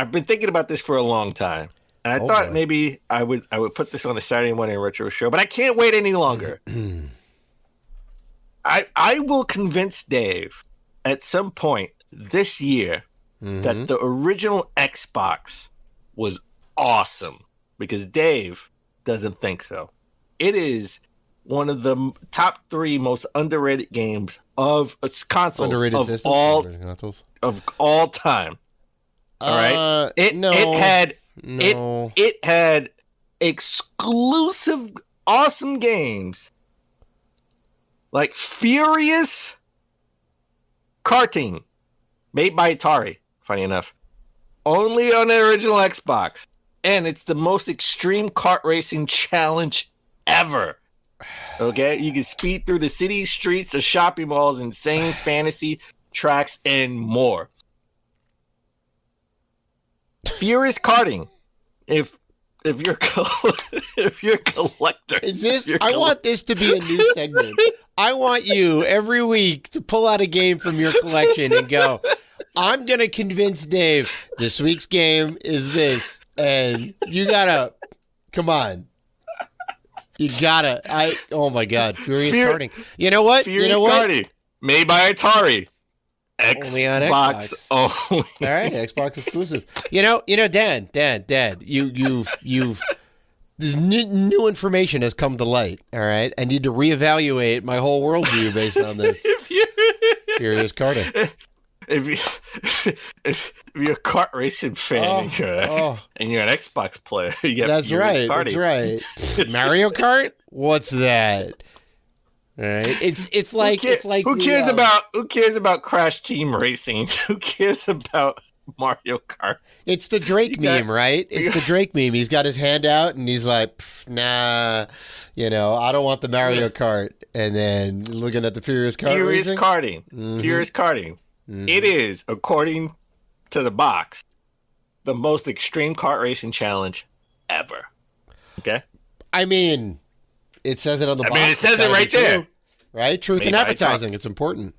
I've been thinking about this for a long time. And I thought maybe I would put this on a Saturday morning retro show, but I can't wait any longer. I will convince Dave at some point this year that the original Xbox was awesome, because Dave doesn't think so. It is one of the top 3 most underrated games of consoles of all time. All right, it had exclusive awesome games like Furious Karting, made by Atari. Funny enough, only on the original Xbox, and it's the most extreme kart racing challenge ever. Okay, you can speed through the city streets of shopping malls, insane fantasy tracks, and more. Furious Karting. If you're a collector, I want this to be a new segment. I want you every week to pull out a game from your collection and go, I'm gonna convince Dave this week's game is this, and you gotta come on. Oh my God, Furious Karting. You know what? Furious Karting, made by Atari. Only on Xbox. Only. All right, Xbox exclusive. You know, Dan. You've this new information has come to light. All right, I need to reevaluate my whole worldview based on this. Furious Karting. If you're a kart racing fan and you're an Xbox player, you get That's Furious right. Karting. That's right. Mario Kart? What's that? Right. It's like who cares about Crash Team Racing? Who cares about Mario Kart? It's the Drake meme, right? It's the Drake meme. He's got his hand out and he's like, nah, I don't want the Mario Kart. And then looking at the Furious Kart Furious racing. Karting. Mm-hmm. Furious Karting. Mm-hmm. It is, according to the box, the most extreme kart racing challenge ever. Okay? I mean, it says it on the box. It says it right there. Right? Truth in advertising. It's important.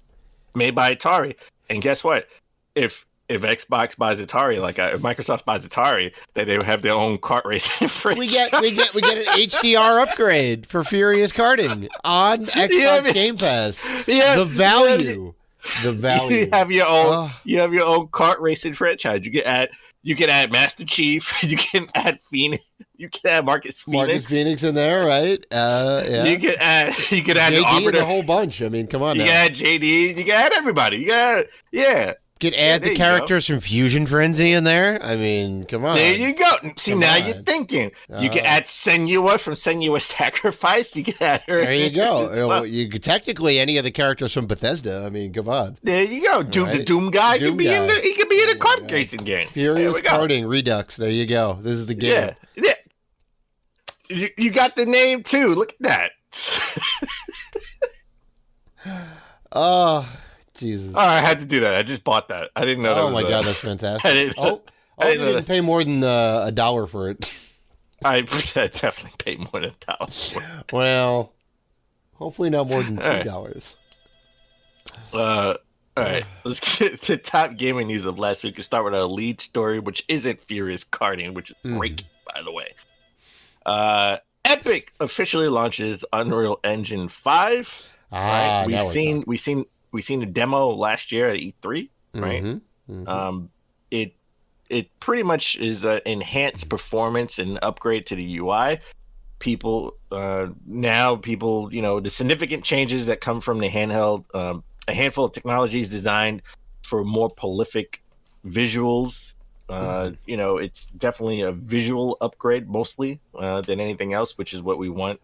Made by Atari. And guess what? If Xbox buys Atari, if Microsoft buys Atari, they would have their own kart racing franchise. We get an HDR upgrade for Furious Karting on Xbox Game Pass. Yeah, the value. You have your own kart racing franchise. You can add Master Chief. You can add Phoenix. You can add Marcus Phoenix in there, right? Yeah. You can add JD and the whole bunch. I mean, come on. You can add JD. You can add everybody. You can add the characters from Fusion Frenzy in there. I mean, come on. There you go. See, now you're thinking. You can add Senua from Senua's Sacrifice. You can add her. There you go. Well, you could technically any of the characters from Bethesda. I mean, come on. There you go. The Doom guy could be in a kart racing game. Furious Karting Redux. There you go. This is the game. Yeah. You got the name too. Look at that. Oh. Jesus. Oh, I had to do that. I just bought that. I didn't know that was God, that's fantastic. I didn't pay more than $1 for it. I definitely paid more than $1 for it. Well, hopefully not more than $2. All right. Let's get to top gaming news of last week. We can start with our lead story, which isn't Furious Karting, which is great, by the way. Epic officially launches Unreal Engine 5. Right? We've seen a demo last year at E3, right? Mm-hmm. It pretty much is an enhanced performance and upgrade to the UI. People, the significant changes that come from the handheld, a handful of technologies designed for more prolific visuals. It's definitely a visual upgrade mostly than anything else, which is what we want.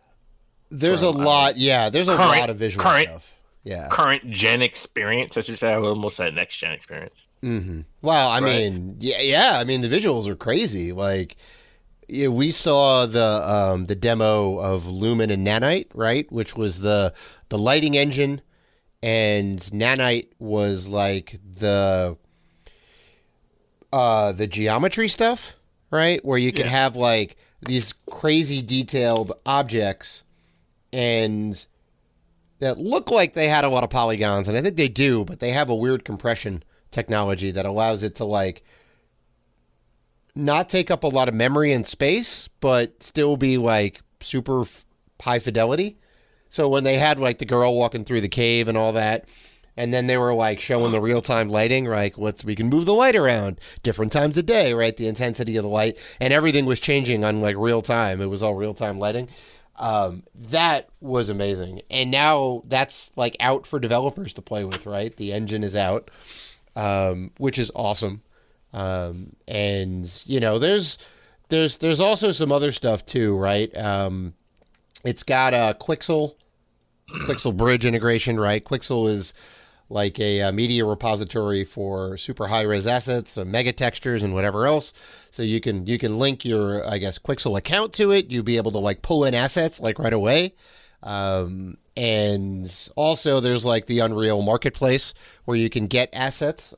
There's a lot of visual stuff. Yeah. Current gen experience, I should say. I almost said next gen experience. Mm-hmm. Well, I mean, I mean, the visuals are crazy. We saw the demo of Lumen and Nanite, right? Which was the lighting engine, and Nanite was like the geometry stuff, right? Where you could have these crazy detailed objects and that look like they had a lot of polygons, and I think they do, but they have a weird compression technology that allows it to not take up a lot of memory and space, but still be like super high fidelity. So when they had like the girl walking through the cave and all that, and then they were like showing the real time lighting, like we can move the light around different times of day, right? The intensity of the light, and everything was changing on like real time. It was all real time lighting. That was amazing. And now that's like out for developers to play with, right? The engine is out, which is awesome. And you know, there's also some other stuff too, right? It's got a Quixel Bridge integration, right? Quixel is like a media repository for super high res assets, so mega textures and whatever else. So you can link your, I guess, Quixel account to it. You'll be able to like pull in assets like right away. And also there's like the Unreal Marketplace where you can get assets.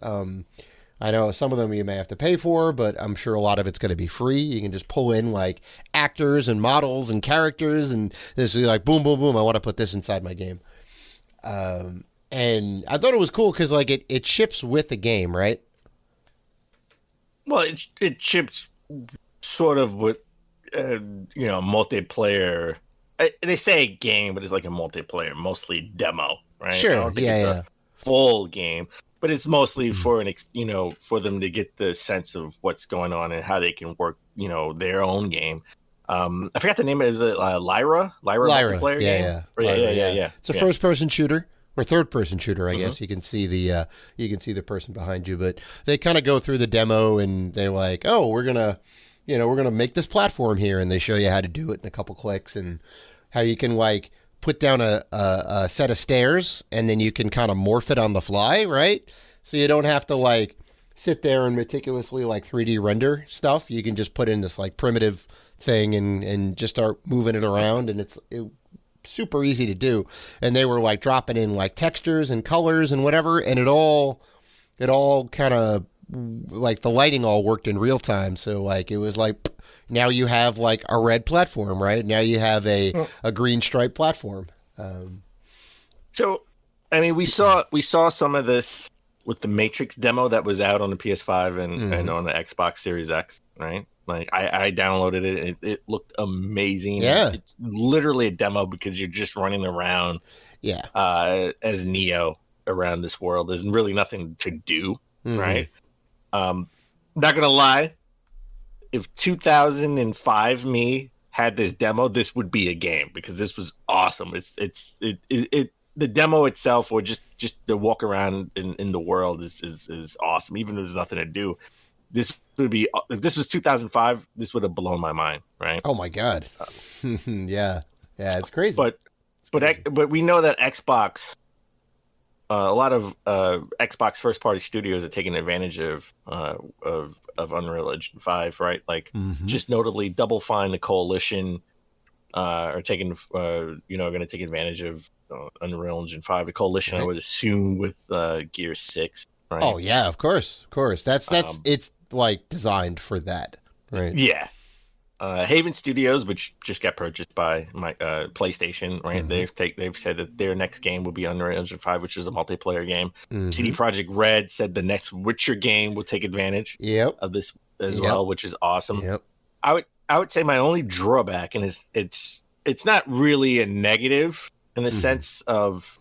I know some of them you may have to pay for, but I'm sure a lot of it's going to be free. You can just pull in like actors and models and characters, and this is like boom, boom, boom. I want to put this inside my game. And I thought it was cool because like it ships with the game, right? Well, it ships sort of with multiplayer. They say game, but it's like a multiplayer, mostly demo, right? Sure. I don't think it's a full game. But it's mostly for for them to get the sense of what's going on and how they can work, their own game. I forgot the name of it. Is it Lyra multiplayer game? Yeah. It's a first-person shooter or third-person shooter, I guess. You can see the person behind you, but they kind of go through the demo and they're like, "Oh, we're gonna make this platform here," and they show you how to do it in a couple clicks and how you can like put down a set of stairs and then you can kind of morph it on the fly, right? So you don't have to like sit there and meticulously like 3D render stuff. You can just put in this like primitive thing and just start moving it around, and it's super easy to do. And they were like dropping in like textures and colors and whatever, and it all kind of like the lighting all worked in real time. So like it was like, now you have like a red platform, right? Now you have a green stripe platform. So, I mean, we saw some of this with the Matrix demo that was out on the PS5 and on the Xbox Series X, right? Like I downloaded it and it looked amazing. Yeah. It's literally a demo because you're just running around as Neo around this world. There's really nothing to do, right? Not going to lie. If 2005 me had this demo, this would be a game because this was awesome. It the demo itself, or just the walk around in the world is awesome. Even if there's nothing to do, this would be, if this was 2005, this would have blown my mind, right? Oh my god, yeah, it's crazy. But we know that Xbox. A lot of Xbox first-party studios are taking advantage of Unreal Engine 5, right? Like, just notably, Double Fine, the Coalition, are taking, going to take advantage of Unreal Engine 5. The Coalition, right. I would assume, with Gear 6, right? Oh yeah, of course. That's it's like designed for that, right? Yeah. Haven Studios, which just got purchased by my PlayStation, right? They've said that their next game will be Unreal Engine 5, which is a multiplayer game. CD Projekt Red said the next Witcher game will take advantage of this as well, which is awesome. Yep. I would say my only drawback, and it's not really a negative in the sense of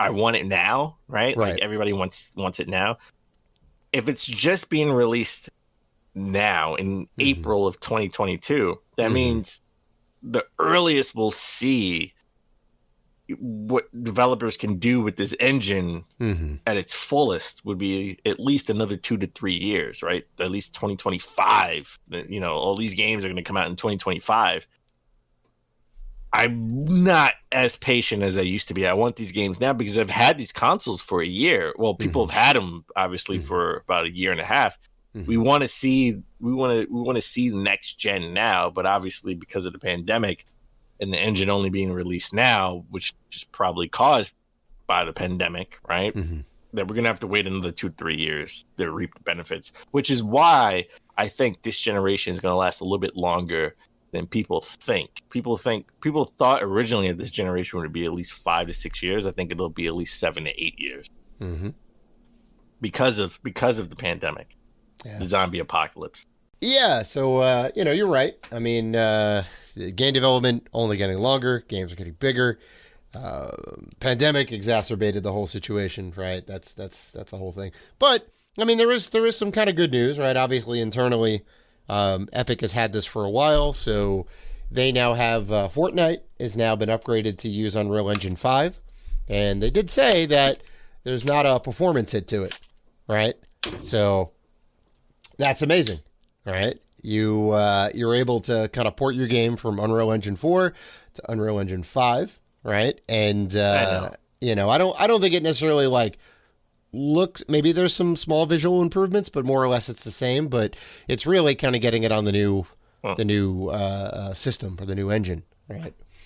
I want it now, right? Like everybody wants it now. If it's just being released now in April of 2022, that means the earliest we'll see what developers can do with this engine at its fullest would be at least another 2 to 3 years, right? At least 2025. All these games are going to come out in 2025. I'm not as patient as I used to be. I want these games now because I've had these consoles for a year. Well, people have had them obviously for about a year and a half. We want to see the next gen now, but obviously because of the pandemic and the engine only being released now, which is probably caused by the pandemic, right? That we're gonna have to wait another 2-3 years to reap the benefits, which is why I think this generation is gonna last a little bit longer than people think. People thought originally that this generation would be at least 5 to 6 years. I think it'll be at least 7 to 8 years because of the pandemic. Yeah. The zombie apocalypse. Yeah, so you're right. I mean, game development only getting longer, games are getting bigger. Uh, Pandemic exacerbated the whole situation, right? That's a whole thing. But I mean, there is some kind of good news, right? Obviously, internally, Epic has had this for a while, so they now have Fortnite has now been upgraded to use Unreal Engine 5, and they did say that there's not a performance hit to it, right? So that's amazing, right? You're able to kind of port your game from Unreal Engine 4 to Unreal Engine 5, right? And I know. I don't think it necessarily like looks. Maybe there's some small visual improvements, but more or less it's the same. But it's really kind of getting it on the new Huh. system or the new engine, right?